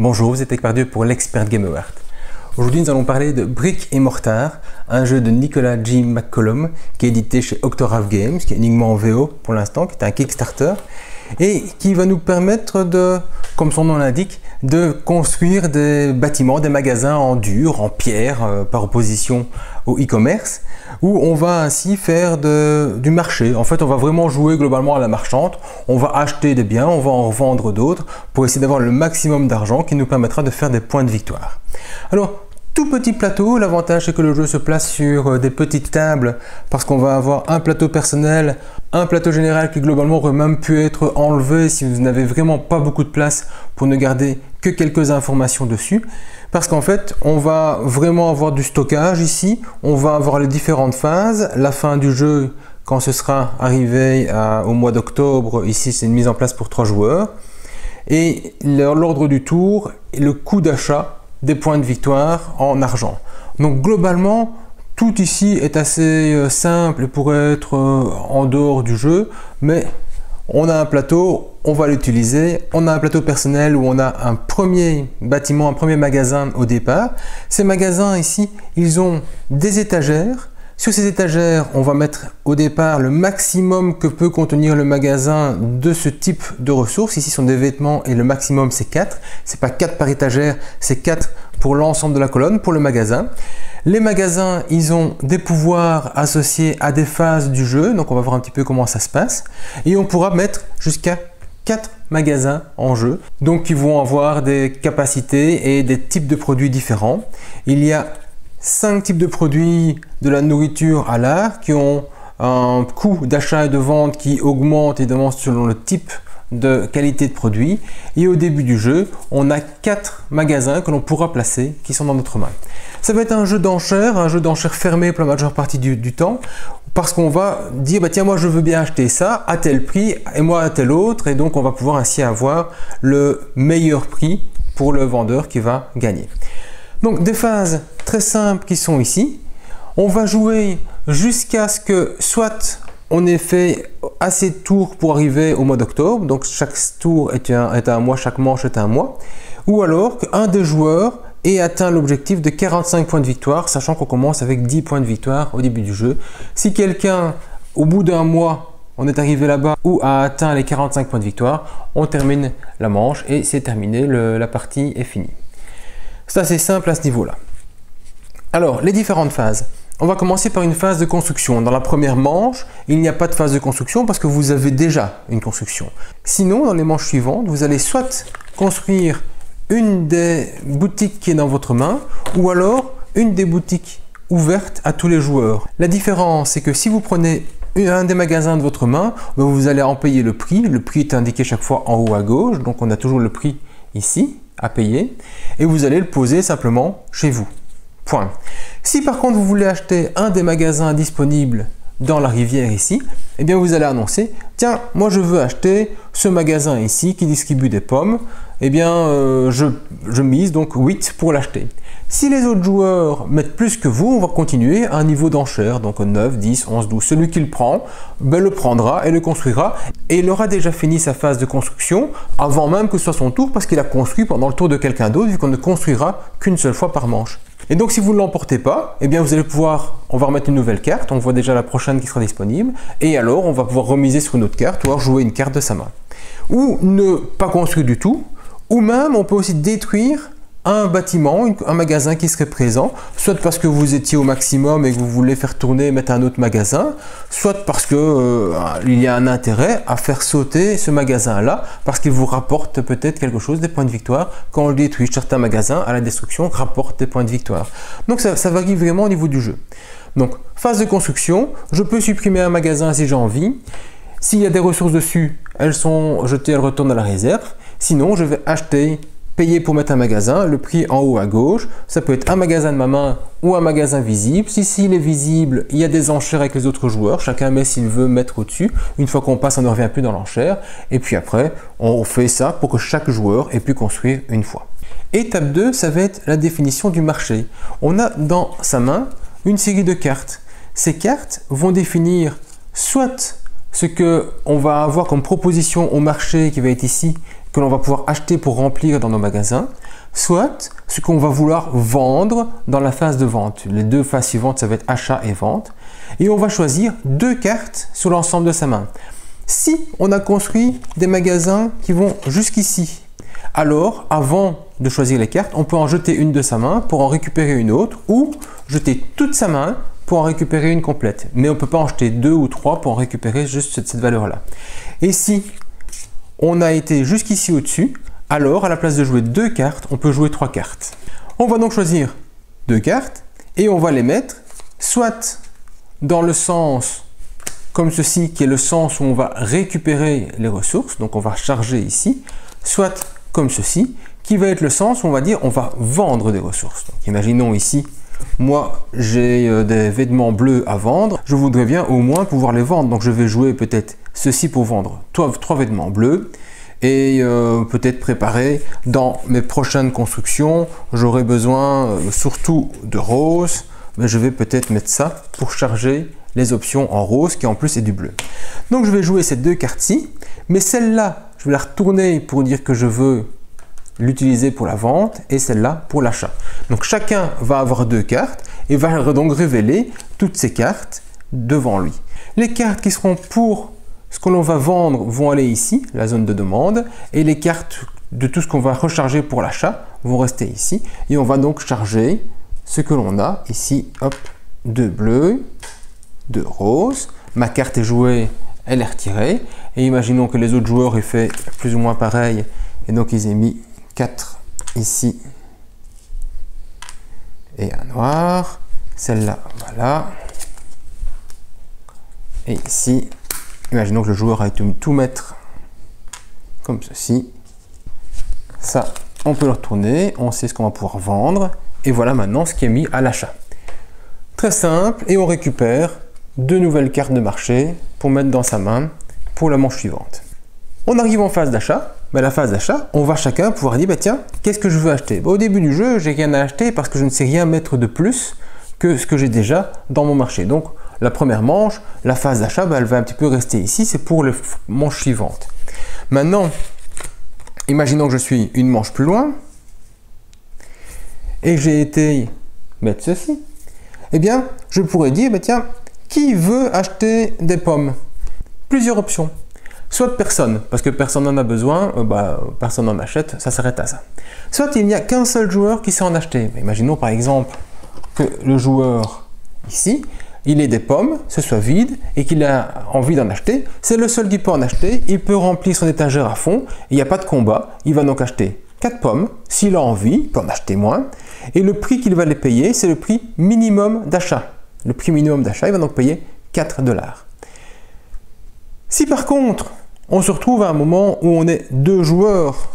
Bonjour, vous êtes avec Pardieu pour l'Expert Game Award. Aujourd'hui, nous allons parler de Brick et Mortar, un jeu de Nicolas J. McCollum qui est édité chez Octograph Games, qui est uniquement en VO pour l'instant, qui est un Kickstarter et qui va nous permettre de, comme son nom l'indique, de construire des bâtiments, des magasins en dur, en pierre, par opposition au e-commerce, où on va ainsi faire du marché. En fait, on va vraiment jouer globalement à la marchande. On va acheter des biens, on va en revendre d'autres pour essayer d'avoir le maximum d'argent qui nous permettra de faire des points de victoire. Alors, tout petit plateau, l'avantage c'est que le jeu se place sur des petites tables parce qu'on va avoir un plateau personnel, un plateau général qui globalement aurait même pu être enlevé si vous n'avez vraiment pas beaucoup de place pour ne garder que quelques informations dessus. Parce qu'en fait, on va vraiment avoir du stockage ici, on va avoir les différentes phases, la fin du jeu quand ce sera arrivé au mois d'octobre, ici c'est une mise en place pour 3 joueurs, et l'ordre du tour et le coût d'achat des points de victoire en argent. Donc globalement, tout ici est assez simple et pourrait être en dehors du jeu, mais on a un plateau, on va l'utiliser. On a un plateau personnel où on a un premier bâtiment, un premier magasin au départ. Ces magasins ici, ils ont des étagères. Sur ces étagères, on va mettre au départ le maximum que peut contenir le magasin de ce type de ressources. Ici, ce sont des vêtements et le maximum, c'est 4. C'est pas 4 par étagère, c'est 4 pour l'ensemble de la colonne, pour le magasin. Les magasins, ils ont des pouvoirs associés à des phases du jeu. Donc, on va voir un petit peu comment ça se passe. Et on pourra mettre jusqu'à 4 magasins en jeu. Donc, ils vont avoir des capacités et des types de produits différents. Il y a 5 types de produits de la nourriture à l'art qui ont un coût d'achat et de vente qui augmente évidemment selon le type de qualité de produit. Et au début du jeu, on a 4 magasins que l'on pourra placer qui sont dans notre main. Ça va être un jeu d'enchères fermé pour la majeure partie du temps, parce qu'on va dire bah tiens, moi je veux bien acheter ça à tel prix et moi à tel autre, et donc on va pouvoir ainsi avoir le meilleur prix pour le vendeur qui va gagner. Donc des phases très simples qui sont ici. On va jouer jusqu'à ce que soit on ait fait assez de tours pour arriver au mois d'octobre, donc chaque tour est un mois, chaque manche est un mois, ou alors qu'un des joueurs ait atteint l'objectif de 45 points de victoire, sachant qu'on commence avec 10 points de victoire au début du jeu. Si quelqu'un, au bout d'un mois, on est arrivé là-bas ou a atteint les 45 points de victoire, on termine la manche et c'est terminé, la partie est finie. C'est assez simple à ce niveau-là. Alors, les différentes phases. On va commencer par une phase de construction. Dans la première manche, il n'y a pas de phase de construction parce que vous avez déjà une construction. Sinon, dans les manches suivantes, vous allez soit construire une des boutiques qui est dans votre main ou alors une des boutiques ouvertes à tous les joueurs. La différence, c'est que si vous prenez un des magasins de votre main, vous allez en payer le prix. Le prix est indiqué chaque fois en haut à gauche, donc on a toujours le prix ici à payer et vous allez le poser simplement chez vous. Point. Si par contre vous voulez acheter un des magasins disponibles dans la rivière ici, eh bien vous allez annoncer tiens, moi je veux acheter ce magasin ici qui distribue des pommes, eh bien je mise donc 8 pour l'acheter. Si les autres joueurs mettent plus que vous, on va continuer à un niveau d'enchère, donc 9, 10, 11, 12. Celui qui le prend, ben, le prendra et le construira. Et il aura déjà fini sa phase de construction avant même que ce soit son tour, parce qu'il a construit pendant le tour de quelqu'un d'autre, vu qu'on ne construira qu'une seule fois par manche. Et donc si vous ne l'emportez pas, eh bien vous allez pouvoir, on va remettre une nouvelle carte, on voit déjà la prochaine qui sera disponible, et alors on va pouvoir remiser sur une autre carte, ou alors jouer une carte de sa main. Ou ne pas construire du tout, ou même on peut aussi détruire un bâtiment, un magasin qui serait présent, soit parce que vous étiez au maximum et que vous voulez faire tourner et mettre un autre magasin, soit parce que il y a un intérêt à faire sauter ce magasin-là, parce qu'il vous rapporte peut-être quelque chose, des points de victoire. Quand on le détruit, certains magasins à la destruction rapportent des points de victoire. Donc ça varie vraiment au niveau du jeu. Donc phase de construction, je peux supprimer un magasin si j'ai envie. S'il y a des ressources dessus, elles sont jetées, elles retournent à la réserve. Sinon, je vais acheter, payer pour mettre un magasin, le prix en haut à gauche. Ça peut être un magasin de ma main ou un magasin visible. Si s'il est visible, il y a des enchères avec les autres joueurs. Chacun met s'il veut mettre au-dessus. Une fois qu'on passe, on ne revient plus dans l'enchère. Et puis après, on fait ça pour que chaque joueur ait pu construire une fois. Étape 2, ça va être la définition du marché. On a dans sa main une série de cartes. Ces cartes vont définir soit ce qu'on va avoir comme proposition au marché qui va être ici, que l'on va pouvoir acheter pour remplir dans nos magasins, soit ce qu'on va vouloir vendre dans la phase de vente. Les deux phases suivantes, ça va être achat et vente. Et on va choisir 2 cartes sur l'ensemble de sa main. Si on a construit des magasins qui vont jusqu'ici, alors avant de choisir les cartes, on peut en jeter une de sa main pour en récupérer une autre ou jeter toute sa main pour en récupérer une complète. Mais on ne peut pas en jeter 2 ou 3 pour en récupérer juste cette valeur-là. Et si on a été jusqu'ici au-dessus, alors à la place de jouer 2 cartes, on peut jouer 3 cartes. On va donc choisir 2 cartes et on va les mettre soit dans le sens comme ceci, qui est le sens où on va récupérer les ressources, donc on va charger ici, soit comme ceci, qui va être le sens où on va dire on va vendre des ressources. Donc, imaginons ici, moi j'ai des vêtements bleus à vendre, je voudrais bien au moins pouvoir les vendre, donc je vais jouer peut-être ceci pour vendre 3 vêtements bleus, et peut-être préparer dans mes prochaines constructions, j'aurai besoin surtout de rose, mais je vais peut-être mettre ça pour charger les options en rose qui en plus est du bleu. Donc je vais jouer ces 2 cartes-ci, mais celle-là, je vais la retourner pour dire que je veux l'utiliser pour la vente et celle-là pour l'achat. Donc chacun va avoir 2 cartes et va donc révéler toutes ces cartes devant lui. Les cartes qui seront pour ce que l'on va vendre vont aller ici, la zone de demande, et les cartes de tout ce qu'on va recharger pour l'achat vont rester ici. Et on va donc charger ce que l'on a ici, hop, 2 bleus, 2 roses. Ma carte est jouée, elle est retirée. Et imaginons que les autres joueurs aient fait plus ou moins pareil, et donc ils aient mis 4 ici et un noir. Celle-là, voilà. Et ici, imaginons que le joueur a tout mettre comme ceci. Ça, on peut le retourner, on sait ce qu'on va pouvoir vendre. Et voilà maintenant ce qui est mis à l'achat. Très simple, et on récupère 2 nouvelles cartes de marché pour mettre dans sa main pour la manche suivante. On arrive en phase d'achat. La phase d'achat, on va chacun pouvoir dire, tiens, qu'est-ce que je veux acheter? Au début du jeu, j'ai rien à acheter parce que je ne sais rien mettre de plus que ce que j'ai déjà dans mon marché. Donc, la première manche, la phase d'achat, elle va un petit peu rester ici, c'est pour les manches suivantes. Maintenant, imaginons que je suis une manche plus loin et j'ai été mettre ceci. Eh bien, je pourrais dire, tiens, qui veut acheter des pommes? Plusieurs options. Soit personne, parce que personne n'en a besoin, personne n'en achète, ça s'arrête à ça. Soit il n'y a qu'un seul joueur qui sait en acheter. Imaginons par exemple que le joueur ici, il ait des pommes, ce soit vide, et qu'il a envie d'en acheter. C'est le seul qui peut en acheter, il peut remplir son étagère à fond, il n'y a pas de combat, il va donc acheter 4 pommes, s'il a envie, il peut en acheter moins, et le prix qu'il va les payer, c'est le prix minimum d'achat. Le prix minimum d'achat, il va donc payer 4 $. Si par contre, on se retrouve à un moment où on est 2 joueurs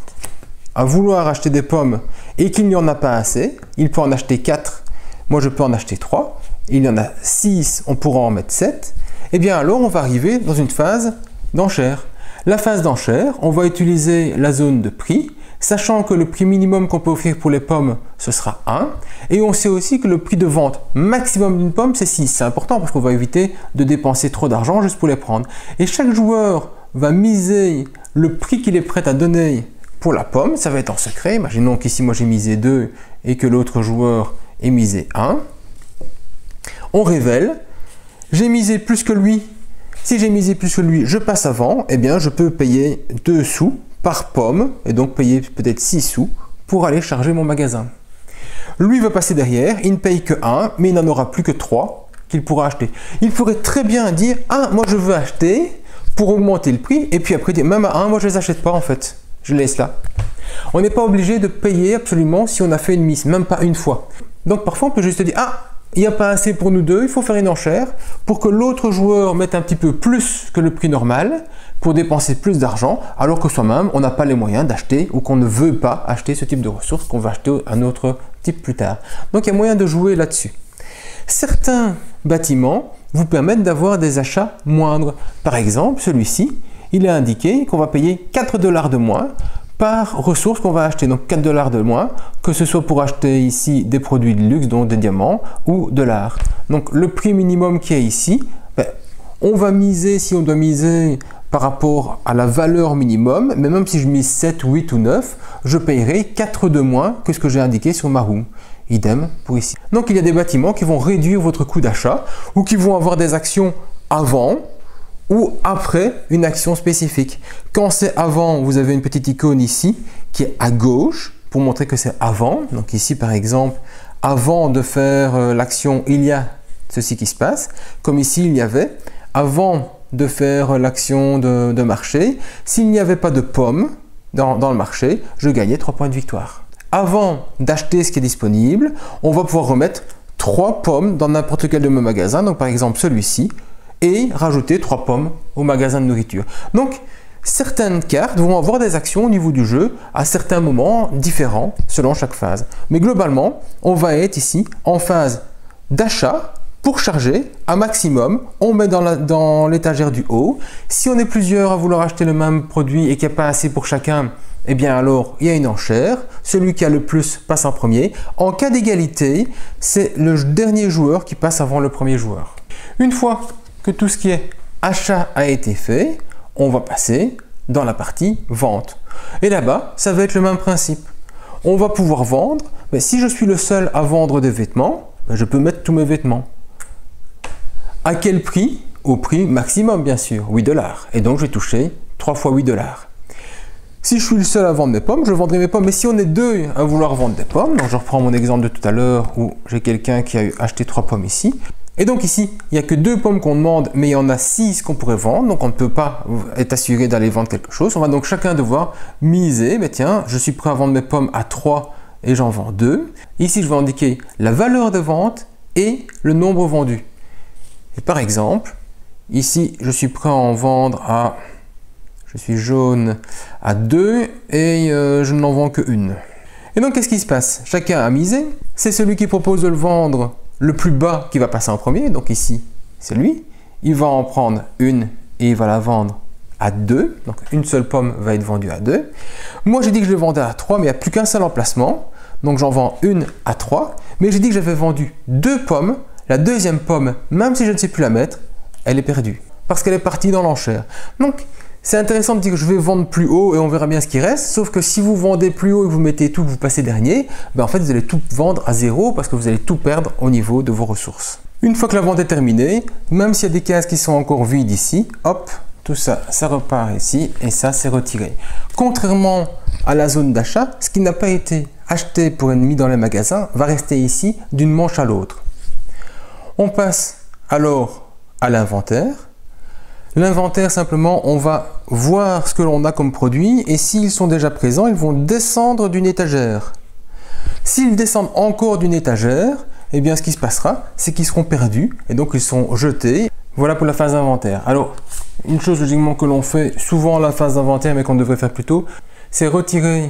à vouloir acheter des pommes et qu'il n'y en a pas assez, il peut en acheter 4, moi je peux en acheter 3, il y en a 6, on pourra en mettre 7, et bien alors on va arriver dans une phase d'enchère. La phase d'enchère, on va utiliser la zone de prix, sachant que le prix minimum qu'on peut offrir pour les pommes, ce sera 1, et on sait aussi que le prix de vente maximum d'une pomme, c'est 6. C'est important parce qu'on va éviter de dépenser trop d'argent juste pour les prendre. Et chaque joueur va miser le prix qu'il est prêt à donner pour la pomme, ça va être en secret. Imaginons qu'ici moi j'ai misé 2 et que l'autre joueur ait misé 1. On révèle, j'ai misé plus que lui. Si j'ai misé plus que lui, je passe avant, eh bien je peux payer 2 sous par pomme et donc payer peut-être 6 sous pour aller charger mon magasin. Lui va passer derrière, il ne paye que 1, mais il n'en aura plus que 3 qu'il pourra acheter. Il pourrait très bien dire, ah moi je veux acheter pour augmenter le prix, et puis après dire, même à 1, moi je les achète pas en fait, je laisse là. On n'est pas obligé de payer absolument si on a fait une mise, même pas une fois. Donc parfois on peut juste dire, ah, il n'y a pas assez pour nous deux, il faut faire une enchère pour que l'autre joueur mette un petit peu plus que le prix normal pour dépenser plus d'argent, alors que soi-même on n'a pas les moyens d'acheter ou qu'on ne veut pas acheter ce type de ressources, qu'on va acheter un autre type plus tard. Donc il y a moyen de jouer là-dessus. Certains bâtiments vous permettent d'avoir des achats moindres. Par exemple, celui-ci, il est indiqué qu'on va payer 4 $ de moins par ressource qu'on va acheter. Donc 4 $ de moins, que ce soit pour acheter ici des produits de luxe, donc des diamants ou de l'art. Donc le prix minimum qui est ici, on va miser, si on doit miser par rapport à la valeur minimum, mais même si je mise 7, 8 ou 9, je payerai 4 de moins que ce que j'ai indiqué sur ma room. Idem pour ici. Donc il y a des bâtiments qui vont réduire votre coût d'achat ou qui vont avoir des actions avant ou après une action spécifique. Quand c'est avant, vous avez une petite icône ici qui est à gauche pour montrer que c'est avant. Donc ici par exemple, avant de faire l'action, il y a ceci qui se passe. Comme ici, il y avait avant de faire l'action de marché, s'il n'y avait pas de pommes dans le marché, je gagnais 3 points de victoire. Avant d'acheter ce qui est disponible, on va pouvoir remettre 3 pommes dans n'importe quel de mes magasins, donc par exemple celui-ci, et rajouter 3 pommes au magasin de nourriture. Donc, certaines cartes vont avoir des actions au niveau du jeu à certains moments différents selon chaque phase. Mais globalement, on va être ici en phase d'achat. Pour charger, un maximum, on met dans l'étagère du haut. Si on est plusieurs à vouloir acheter le même produit et qu'il n'y a pas assez pour chacun, eh bien alors il y a une enchère. Celui qui a le plus passe en premier. En cas d'égalité, c'est le dernier joueur qui passe avant le premier joueur. Une fois que tout ce qui est achat a été fait, on va passer dans la partie vente. Et là-bas, ça va être le même principe. On va pouvoir vendre, mais si je suis le seul à vendre des vêtements, je peux mettre tous mes vêtements. À quel prix? Au prix maximum, bien sûr, 8 $. Et donc, je vais toucher 3 fois 8 $. Si je suis le seul à vendre mes pommes, je vendrai mes pommes. Mais si on est deux à vouloir vendre des pommes, donc je reprends mon exemple de tout à l'heure où j'ai quelqu'un qui a acheté 3 pommes ici. Et donc ici, il n'y a que 2 pommes qu'on demande, mais il y en a 6 qu'on pourrait vendre. Donc, on ne peut pas être assuré d'aller vendre quelque chose. On va donc chacun devoir miser. Mais tiens, je suis prêt à vendre mes pommes à 3 et j'en vends 2. Ici, je vais indiquer la valeur de vente et le nombre vendu. Et par exemple, ici, je suis prêt à en vendre à, je suis jaune, à 2 et je n'en vends que 1. Et donc, qu'est-ce qui se passe? Chacun a misé. C'est celui qui propose de le vendre le plus bas qui va passer en premier. Donc ici, c'est lui. Il va en prendre une et il va la vendre à 2. Donc, une seule pomme va être vendue à 2. Moi, j'ai dit que je le vendais à 3, mais il n'y a plus qu'un seul emplacement. Donc, j'en vends une à 3. Mais j'ai dit que j'avais vendu 2 pommes. La deuxième pomme, même si je ne sais plus la mettre, elle est perdue parce qu'elle est partie dans l'enchère. Donc, c'est intéressant de dire que je vais vendre plus haut et on verra bien ce qui reste. Sauf que si vous vendez plus haut et que vous mettez tout, que vous passez dernier, en fait, vous allez tout vendre à 0 parce que vous allez tout perdre au niveau de vos ressources. Une fois que la vente est terminée, même s'il y a des cases qui sont encore vides ici, hop, tout ça, ça repart ici et ça, c'est retiré. Contrairement à la zone d'achat, ce qui n'a pas été acheté pour être mis dans les magasins va rester ici d'une manche à l'autre. On passe alors à l'inventaire. L'inventaire, simplement, on va voir ce que l'on a comme produit et s'ils sont déjà présents, ils vont descendre d'une étagère. S'ils descendent encore d'une étagère, eh bien, ce qui se passera, c'est qu'ils seront perdus et donc ils sont jetés. Voilà pour la phase d'inventaire. Alors, une chose logiquement que l'on fait souvent à la phase d'inventaire, mais qu'on devrait faire plus tôt, c'est retirer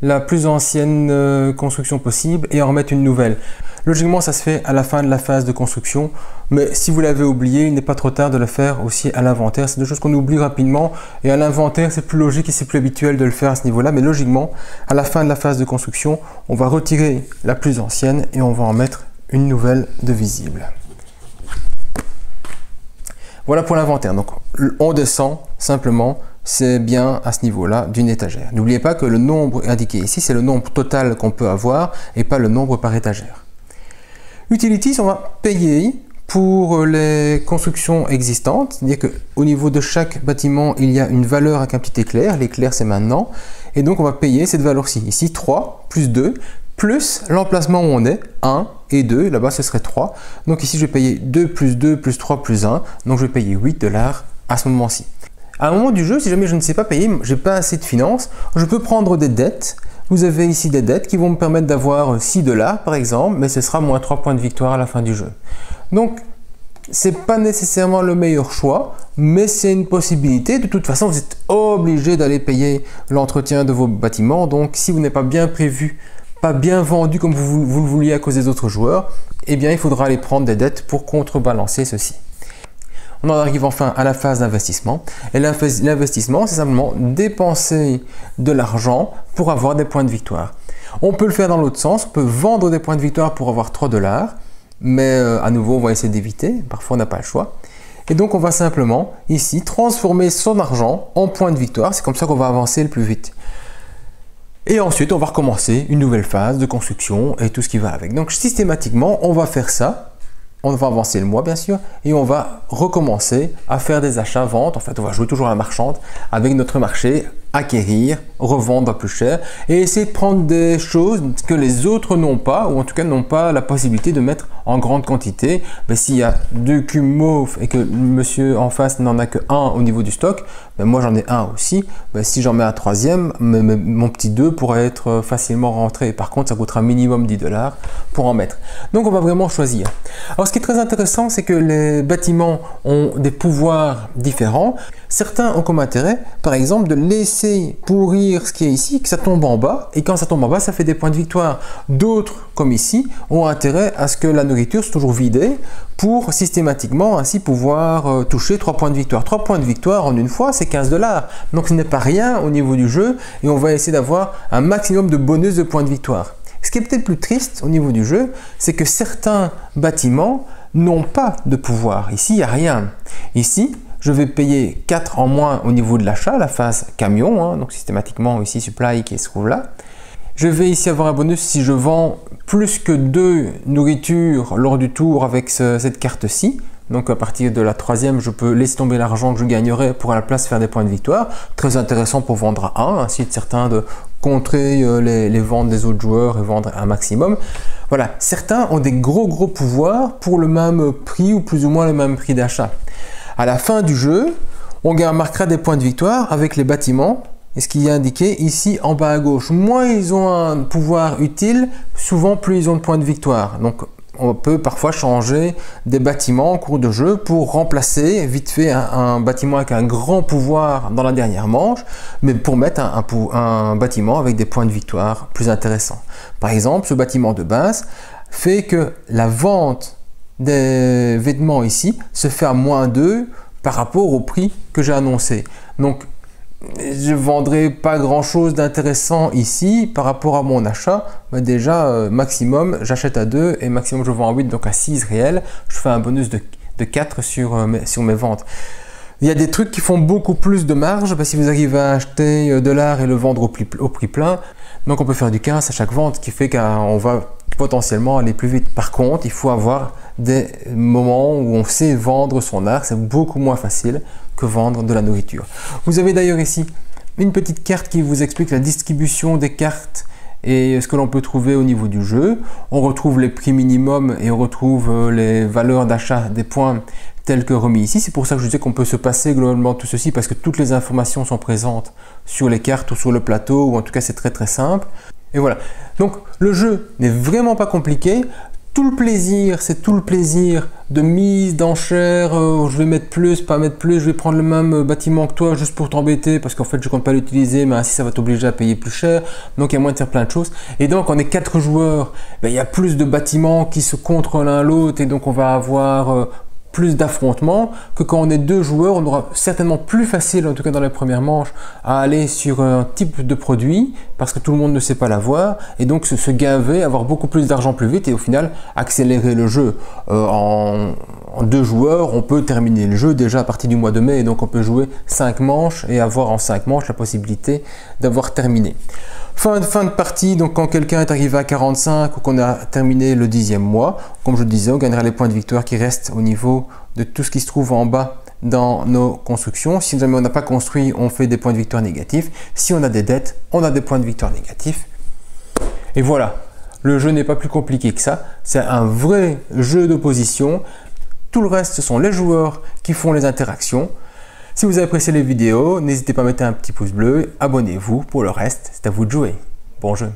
la plus ancienne construction possible et en remettre une nouvelle. Logiquement, ça se fait à la fin de la phase de construction, mais si vous l'avez oublié, il n'est pas trop tard de le faire aussi à l'inventaire. C'est deux choses qu'on oublie rapidement et à l'inventaire, c'est plus logique et c'est plus habituel de le faire à ce niveau-là, mais logiquement, à la fin de la phase de construction, on va retirer la plus ancienne et on va en mettre une nouvelle de visible. Voilà pour l'inventaire. Donc, on descend simplement, c'est bien à ce niveau-là d'une étagère. N'oubliez pas que le nombre indiqué ici, c'est le nombre total qu'on peut avoir et pas le nombre par étagère. Utilities, on va payer pour les constructions existantes, c'est-à-dire qu'au niveau de chaque bâtiment, il y a une valeur avec un petit éclair. L'éclair, c'est maintenant. Et donc, on va payer cette valeur-ci. Ici, 3 plus 2, plus l'emplacement où on est, 1 et 2. Là-bas, ce serait 3. Donc ici, je vais payer 2 plus 3 plus 1. Donc, je vais payer 8 $ à ce moment-ci. À un moment du jeu, si jamais je ne sais pas payer, je n'ai pas assez de finances, je peux prendre des dettes. Vous avez ici des dettes qui vont me permettre d'avoir 6 $ par exemple, mais ce sera moins 3 points de victoire à la fin du jeu. Donc, ce n'est pas nécessairement le meilleur choix, mais c'est une possibilité. De toute façon, vous êtes obligé d'aller payer l'entretien de vos bâtiments. Donc, si vous n'êtes pas bien prévu, pas bien vendu comme vous le vouliez à cause des autres joueurs, eh bien, il faudra aller prendre des dettes pour contrebalancer ceci. On en arrive enfin à la phase d'investissement. Et l'investissement, c'est simplement dépenser de l'argent pour avoir des points de victoire. On peut le faire dans l'autre sens. On peut vendre des points de victoire pour avoir 3 $. Mais à nouveau, on va essayer d'éviter. Parfois, on n'a pas le choix. Et donc on va simplement ici transformer son argent en points de victoire. C'est comme ça qu'on va avancer le plus vite. Et ensuite on va recommencer une nouvelle phase de construction et tout ce qui va avec. Donc systématiquement on va faire ça. On va avancer le mois bien sûr et on va recommencer à faire des achats-ventes. En fait, on va jouer toujours à la marchande avec notre marché, acquérir, revendre à plus cher et essayer de prendre des choses que les autres n'ont pas ou en tout cas n'ont pas la possibilité de mettre en grande quantité. Mais s'il y a 2 cubes mauves et que le monsieur en face n'en a que 1 au niveau du stock, ben moi j'en ai un aussi. Ben si j'en mets un troisième, mon petit 2 pourrait être facilement rentré. Par contre, ça coûtera minimum 10 $ pour en mettre. Donc on va vraiment choisir. Alors ce qui est très intéressant, c'est que les bâtiments ont des pouvoirs différents. Certains ont comme intérêt, par exemple, de laisser pourrir ce qui est ici, que ça tombe en bas, et quand ça tombe en bas, ça fait des points de victoire. D'autres, comme ici, ont intérêt à ce que la nourriture soit toujours vidée pour systématiquement ainsi pouvoir toucher 3 points de victoire. 3 points de victoire en une fois, c'est 15 $. Donc ce n'est pas rien au niveau du jeu, et on va essayer d'avoir un maximum de bonus de points de victoire. Ce qui est peut-être plus triste au niveau du jeu, c'est que certains bâtiments n'ont pas de pouvoir. Ici, il n'y a rien. Ici, je vais payer 4 en moins au niveau de l'achat, la phase camion, hein, donc systématiquement ici supply qui se trouve là. Je vais ici avoir un bonus si je vends plus que 2 nourritures lors du tour avec cette carte-ci. Donc à partir de la 3e, je peux laisser tomber l'argent que je gagnerai pour à la place faire des points de victoire. Très intéressant pour vendre à 1, ainsi de certains de contrer les ventes des autres joueurs et vendre un maximum. Voilà, certains ont des gros pouvoirs pour le même prix ou plus ou moins le même prix d'achat. À la fin du jeu, on marquera des points de victoire avec les bâtiments. Et ce qui est indiqué ici en bas à gauche. Moins ils ont un pouvoir utile, souvent plus ils ont de points de victoire. Donc on peut parfois changer des bâtiments en cours de jeu pour remplacer vite fait un bâtiment avec un grand pouvoir dans la dernière manche, mais pour mettre un bâtiment avec des points de victoire plus intéressants. Par exemple, ce bâtiment de base fait que la vente des vêtements ici se fait à -2 par rapport au prix que j'ai annoncé. Donc je ne vendrai pas grand chose d'intéressant ici par rapport à mon achat, mais déjà maximum j'achète à 2 et maximum je vends à 8, donc à 6 réels, je fais un bonus de 4 sur mes ventes. Il y a des trucs qui font beaucoup plus de marge, si vous arrivez à acheter de l'art et le vendre au prix plein, donc on peut faire du 15 à chaque vente, ce qui fait qu'on va potentiellement aller plus vite. Par contre, il faut avoir des moments où on sait vendre son art, c'est beaucoup moins facile que vendre de la nourriture. Vous avez d'ailleurs ici une petite carte qui vous explique la distribution des cartes et ce que l'on peut trouver au niveau du jeu. On retrouve les prix minimum et on retrouve les valeurs d'achat des points tels que remis ici. C'est pour ça que je disais qu'on peut se passer globalement tout ceci parce que toutes les informations sont présentes sur les cartes ou sur le plateau, ou en tout cas c'est très simple. Et voilà, donc le jeu n'est vraiment pas compliqué. Tout le plaisir, c'est tout le plaisir de mise, d'enchère, je vais mettre plus, pas mettre plus, je vais prendre le même bâtiment que toi juste pour t'embêter parce qu'en fait je compte pas l'utiliser, mais ainsi ça va t'obliger à payer plus cher, donc il y a moyen de faire plein de choses. Et donc on est 4 joueurs, il y a plus de bâtiments qui se contre l'un l'autre et donc on va avoir plus d'affrontements que quand on est 2 joueurs, on aura certainement plus facile, en tout cas dans les premières manches, à aller sur un type de produit parce que tout le monde ne sait pas l'avoir et donc se gaver, avoir beaucoup plus d'argent plus vite et au final accélérer le jeu. En 2 joueurs, on peut terminer le jeu déjà à partir du mois de mai et donc on peut jouer 5 manches et avoir en 5 manches la possibilité d'avoir terminé. Fin de partie, donc quand quelqu'un est arrivé à 45 ou qu'on a terminé le 10e mois, comme je le disais, on gagnera les points de victoire qui restent au niveau de tout ce qui se trouve en bas dans nos constructions. Si jamais on n'a pas construit, on fait des points de victoire négatifs. Si on a des dettes, on a des points de victoire négatifs. Et voilà, le jeu n'est pas plus compliqué que ça. C'est un vrai jeu d'opposition. Tout le reste, ce sont les joueurs qui font les interactions. Si vous avez apprécié les vidéos, n'hésitez pas à mettre un petit pouce bleu, abonnez-vous. Pour le reste, c'est à vous de jouer. Bon jeu!